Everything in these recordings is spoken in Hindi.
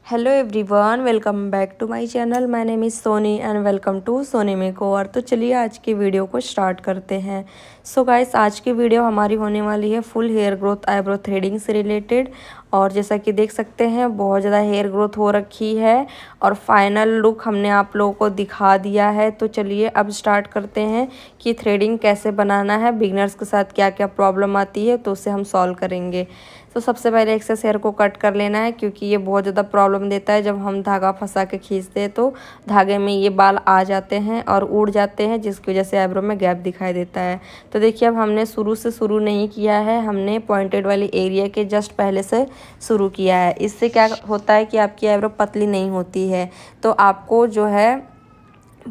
Hello everyone, welcome back to my channel. My name is Soni and welcome to Soni makeover. तो चलिए आज की वीडियो को स्टार्ट करते हैं। सो गाइस, आज की वीडियो हमारी होने वाली है full hair growth eyebrow threading से रिलेटेड। और जैसा कि देख सकते हैं बहुत ज़्यादा हेयर ग्रोथ हो रखी है और फाइनल लुक हमने आप लोगों को दिखा दिया है। तो चलिए अब स्टार्ट करते हैं कि थ्रेडिंग कैसे बनाना है, बिगनर्स के साथ क्या क्या प्रॉब्लम आती है तो उसे हम सॉल्व करेंगे। तो सबसे पहले एक्सेस हेयर को कट कर लेना है, क्योंकि ये बहुत ज़्यादा प्रॉब्लम देता है। जब हम धागा फंसा के खींचते हैं तो धागे में ये बाल आ जाते हैं और उड़ जाते हैं, जिसकी वजह से आईब्रो में गैप दिखाई देता है। तो देखिए अब हमने शुरू से शुरू नहीं किया है, हमने पॉइंटेड वाली एरिया के जस्ट पहले से शुरू किया है। इससे क्या होता है कि आपकी आईब्रो पतली नहीं होती है। तो आपको जो है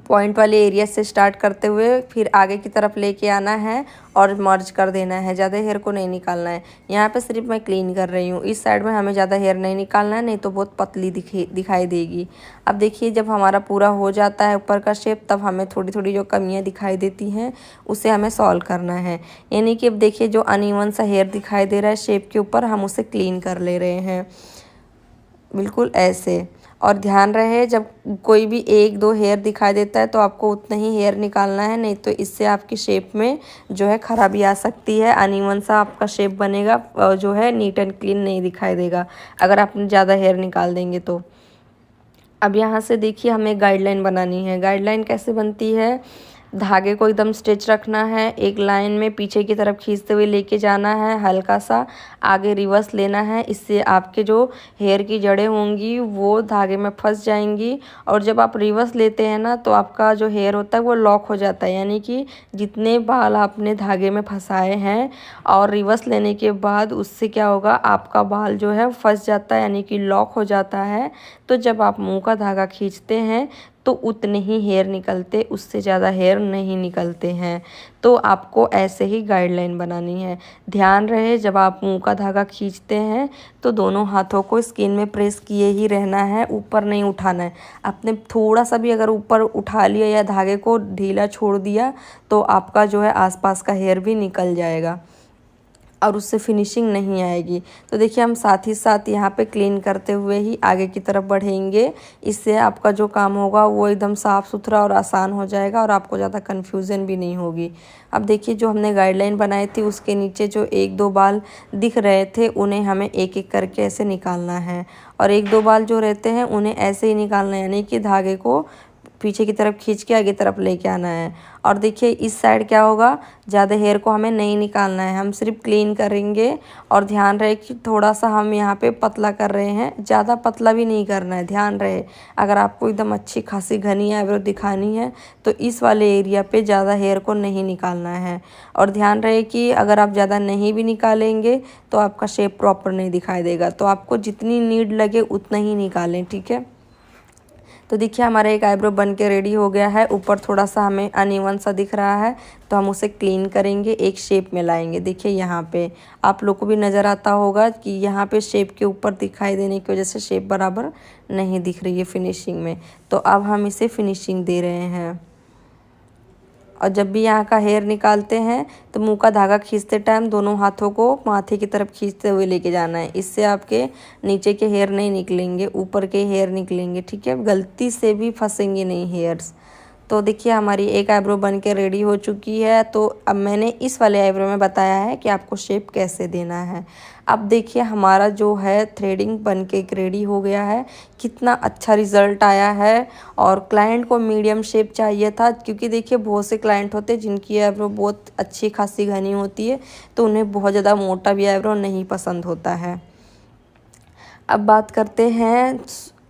पॉइंट वाले एरिया से स्टार्ट करते हुए फिर आगे की तरफ लेके आना है और मर्ज कर देना है। ज़्यादा हेयर को नहीं निकालना है। यहाँ पे सिर्फ मैं क्लीन कर रही हूँ, इस साइड में हमें ज़्यादा हेयर नहीं निकालना है, नहीं तो बहुत पतली दिखाई देगी। अब देखिए जब हमारा पूरा हो जाता है ऊपर का शेप, तब हमें थोड़ी थोड़ी जो कमियाँ दिखाई देती हैं उसे हमें सॉल्व करना है। यानी कि अब देखिए जो अनइवन सा हेयर दिखाई दे रहा है शेप के ऊपर, हम उसे क्लीन कर ले रहे हैं बिल्कुल ऐसे। और ध्यान रहे जब कोई भी एक दो हेयर दिखाई देता है तो आपको उतना ही हेयर निकालना है, नहीं तो इससे आपकी शेप में जो है खराबी आ सकती है। अनइवन सा आपका शेप बनेगा, जो है नीट एंड क्लीन नहीं दिखाई देगा अगर आपने ज़्यादा हेयर निकाल देंगे तो। अब यहाँ से देखिए हमें गाइडलाइन बनानी है। गाइडलाइन कैसे बनती है, धागे को एकदम स्ट्रेच रखना है, एक लाइन में पीछे की तरफ खींचते हुए लेके जाना है, हल्का सा आगे रिवर्स लेना है। इससे आपके जो हेयर की जड़ें होंगी वो धागे में फंस जाएंगी। और जब आप रिवर्स लेते हैं ना तो आपका जो हेयर होता है वो लॉक हो जाता है, यानी कि जितने बाल आपने धागे में फंसाए हैं और रिवर्स लेने के बाद उससे क्या होगा, आपका बाल जो है फंस जाता है, यानी कि लॉक हो जाता है। तो जब आप मुंह का धागा खींचते हैं तो उतने ही हेयर निकलते, उससे ज़्यादा हेयर नहीं निकलते हैं। तो आपको ऐसे ही गाइडलाइन बनानी है। ध्यान रहे जब आप मुंह का धागा खींचते हैं तो दोनों हाथों को स्किन में प्रेस किए ही रहना है, ऊपर नहीं उठाना है। आपने थोड़ा सा भी अगर ऊपर उठा लिया या धागे को ढीला छोड़ दिया तो आपका जो है आसपास का हेयर भी निकल जाएगा और उससे फिनिशिंग नहीं आएगी। तो देखिए हम साथ ही साथ यहाँ पे क्लीन करते हुए ही आगे की तरफ बढ़ेंगे। इससे आपका जो काम होगा वो एकदम साफ़ सुथरा और आसान हो जाएगा और आपको ज़्यादा कन्फ्यूज़न भी नहीं होगी। अब देखिए जो हमने गाइडलाइन बनाई थी उसके नीचे जो एक दो बाल दिख रहे थे उन्हें हमें एक एक करके ऐसे निकालना है, और एक दो बाल जो रहते हैं उन्हें ऐसे ही निकालना है, यानी कि धागे को पीछे की तरफ खींच के आगे तरफ लेके आना है। और देखिए इस साइड क्या होगा, ज़्यादा हेयर को हमें नहीं निकालना है, हम सिर्फ क्लीन करेंगे। और ध्यान रहे कि थोड़ा सा हम यहाँ पे पतला कर रहे हैं, ज़्यादा पतला भी नहीं करना है। ध्यान रहे अगर आपको एकदम अच्छी खासी घनी आईब्रो दिखानी है तो इस वाले एरिया पे ज़्यादा हेयर को नहीं निकालना है। और ध्यान रहे कि अगर आप ज़्यादा नहीं भी निकालेंगे तो आपका शेप प्रॉपर नहीं दिखाई देगा। तो आपको जितनी नीड लगे उतना ही निकालें, ठीक है। तो देखिए हमारा एक आईब्रो बन के रेडी हो गया है। ऊपर थोड़ा सा हमें अनइवन सा दिख रहा है तो हम उसे क्लीन करेंगे, एक शेप में लाएंगे। देखिए यहाँ पे आप लोग को भी नज़र आता होगा कि यहाँ पे शेप के ऊपर दिखाई देने की वजह से शेप बराबर नहीं दिख रही है फिनिशिंग में। तो अब हम इसे फिनिशिंग दे रहे हैं। और जब भी यहाँ का हेयर निकालते हैं तो मुंह का धागा खींचते टाइम दोनों हाथों को माथे की तरफ खींचते हुए लेके जाना है। इससे आपके नीचे के हेयर नहीं निकलेंगे, ऊपर के हेयर निकलेंगे, ठीक है। गलती से भी फंसेंगे नहीं हेयर्स। तो देखिए हमारी एक आईब्रो बन के रेडी हो चुकी है। तो अब मैंने इस वाले आईब्रो में बताया है कि आपको शेप कैसे देना है। अब देखिए हमारा जो है थ्रेडिंग बन के रेडी हो गया है, कितना अच्छा रिज़ल्ट आया है। और क्लाइंट को मीडियम शेप चाहिए था, क्योंकि देखिए बहुत से क्लाइंट होते हैं जिनकी आईब्रो बहुत अच्छी खासी घनी होती है तो उन्हें बहुत ज़्यादा मोटा भी आईब्रो नहीं पसंद होता है। अब बात करते हैं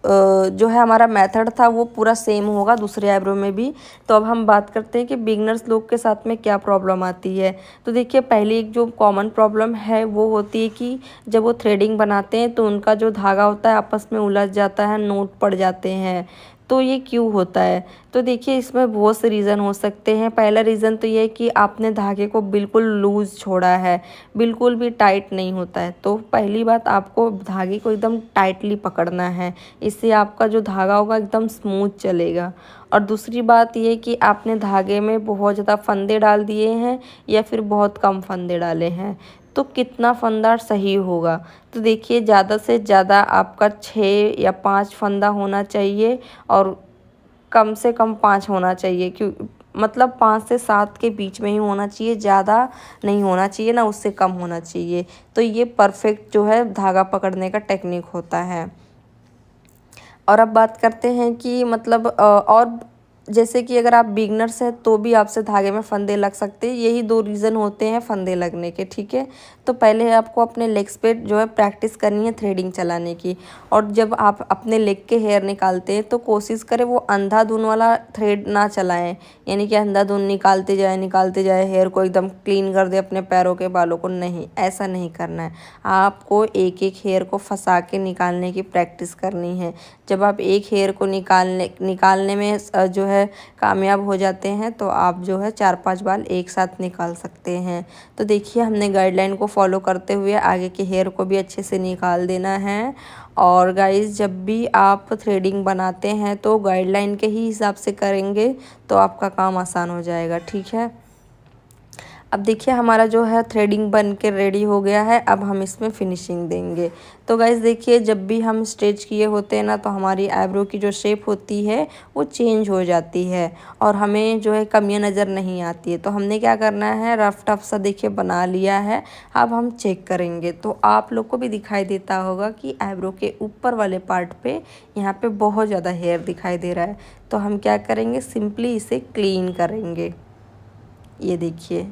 जो है हमारा मेथड था वो पूरा सेम होगा दूसरे आईब्रो में भी। तो अब हम बात करते हैं कि बिगनर्स लोग के साथ में क्या प्रॉब्लम आती है। तो देखिए पहली एक जो कॉमन प्रॉब्लम है वो होती है कि जब वो थ्रेडिंग बनाते हैं तो उनका जो धागा होता है आपस में उलझ जाता है, नोट पड़ जाते हैं। तो ये क्यों होता है, तो देखिए इसमें बहुत से रीज़न हो सकते हैं। पहला रीज़न तो ये है कि आपने धागे को बिल्कुल लूज़ छोड़ा है, बिल्कुल भी टाइट नहीं होता है। तो पहली बात आपको धागे को एकदम टाइटली पकड़ना है, इससे आपका जो धागा होगा एकदम स्मूथ चलेगा। और दूसरी बात ये कि आपने धागे में बहुत ज़्यादा फंदे डाल दिए हैं या फिर बहुत कम फंदे डाले हैं। तो कितना फंदा सही होगा। तो देखिए ज़्यादा से ज़्यादा आपका 6 या 5 फंदा होना चाहिए और कम से कम 5 होना चाहिए, क्यों मतलब 5 से 7 के बीच में ही होना चाहिए, ज़्यादा नहीं होना चाहिए ना उससे कम होना चाहिए। तो ये परफेक्ट जो है धागा पकड़ने का टेक्निक होता है। और अब बात करते हैं कि मतलब और जैसे कि अगर आप बिगनर्स हैं तो भी आपसे धागे में फंदे लग सकते हैं। यही 2 रीज़न होते हैं फंदे लगने के, ठीक है। तो पहले आपको अपने लेग्स पे जो है प्रैक्टिस करनी है थ्रेडिंग चलाने की। और जब आप अपने लेग के हेयर निकालते हैं तो कोशिश करें वो अंधाधुन वाला थ्रेड ना चलाएं, यानी कि अंधाधुन निकालते जाए हेयर को एकदम क्लीन कर दे अपने पैरों के बालों को, नहीं, ऐसा नहीं करना है। आपको एक एक हेयर को फंसा के निकालने की प्रैक्टिस करनी है। जब आप एक हेयर को निकालने में जो है कामयाब हो जाते हैं तो आप जो है 4-5 बाल एक साथ निकाल सकते हैं। तो देखिए हमने गाइडलाइन को फॉलो करते हुए आगे के हेयर को भी अच्छे से निकाल देना है। और गाइस जब भी आप थ्रेडिंग बनाते हैं तो गाइडलाइन के ही हिसाब से करेंगे तो आपका काम आसान हो जाएगा, ठीक है। अब देखिए हमारा जो है थ्रेडिंग बन के रेडी हो गया है। अब हम इसमें फिनिशिंग देंगे। तो गाइस देखिए जब भी हम स्ट्रेच किए होते हैं ना तो हमारी आईब्रो की जो शेप होती है वो चेंज हो जाती है और हमें जो है कमियां नज़र नहीं आती है। तो हमने क्या करना है, रफ टफ सा देखिए बना लिया है। अब हम चेक करेंगे तो आप लोग को भी दिखाई देता होगा कि आईब्रो के ऊपर वाले पार्ट पे यहाँ पे बहुत ज़्यादा हेयर दिखाई दे रहा है। तो हम क्या करेंगे, सिंपली इसे क्लीन करेंगे, ये देखिए।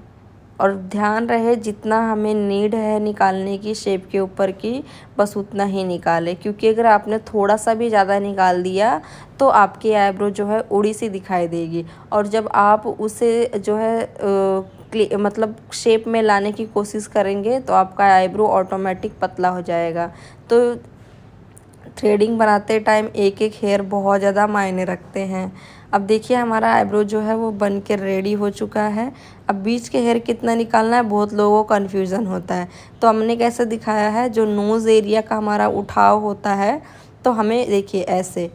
और ध्यान रहे जितना हमें नीड है निकालने की शेप के ऊपर की, बस उतना ही निकालें, क्योंकि अगर आपने थोड़ा सा भी ज़्यादा निकाल दिया तो आपकी आईब्रो जो है उड़ी सी दिखाई देगी। और जब आप उसे जो है मतलब शेप में लाने की कोशिश करेंगे तो आपका आईब्रो ऑटोमेटिक पतला हो जाएगा। तो थ्रेडिंग बनाते टाइम एक एक हेयर बहुत ज़्यादा मायने रखते हैं। अब देखिए हमारा आईब्रो जो है वो बन के रेडी हो चुका है। अब बीच के हेयर कितना निकालना है बहुत लोगों को कन्फ्यूज़न होता है। तो हमने कैसे दिखाया है, जो नोज़ एरिया का हमारा उठाव होता है तो हमें देखिए ऐसे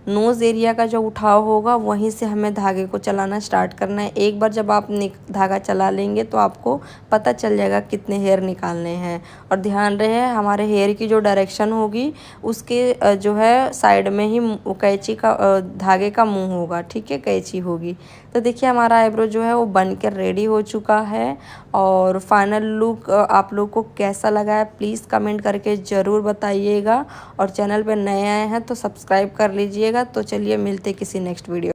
नोज़ एरिया का जो उठाव होगा वहीं से हमें धागे को चलाना स्टार्ट करना है। एक बार जब आप धागा चला लेंगे तो आपको पता चल जाएगा कितने हेयर निकालने हैं। और ध्यान रहे हमारे हेयर की जो डायरेक्शन होगी उसके जो है साइड में ही कैंची का धागे का मुंह होगा, ठीक है, कैंची होगी। तो देखिए हमारा आईब्रो जो है वो बन कर रेडी हो चुका है। और फाइनल लुक आप लोग को कैसा लगा है प्लीज़ कमेंट करके ज़रूर बताइएगा। और चैनल पर नए आए हैं तो सब्सक्राइब कर लीजिएगा। तो चलिए मिलते किसी नेक्स्ट वीडियो।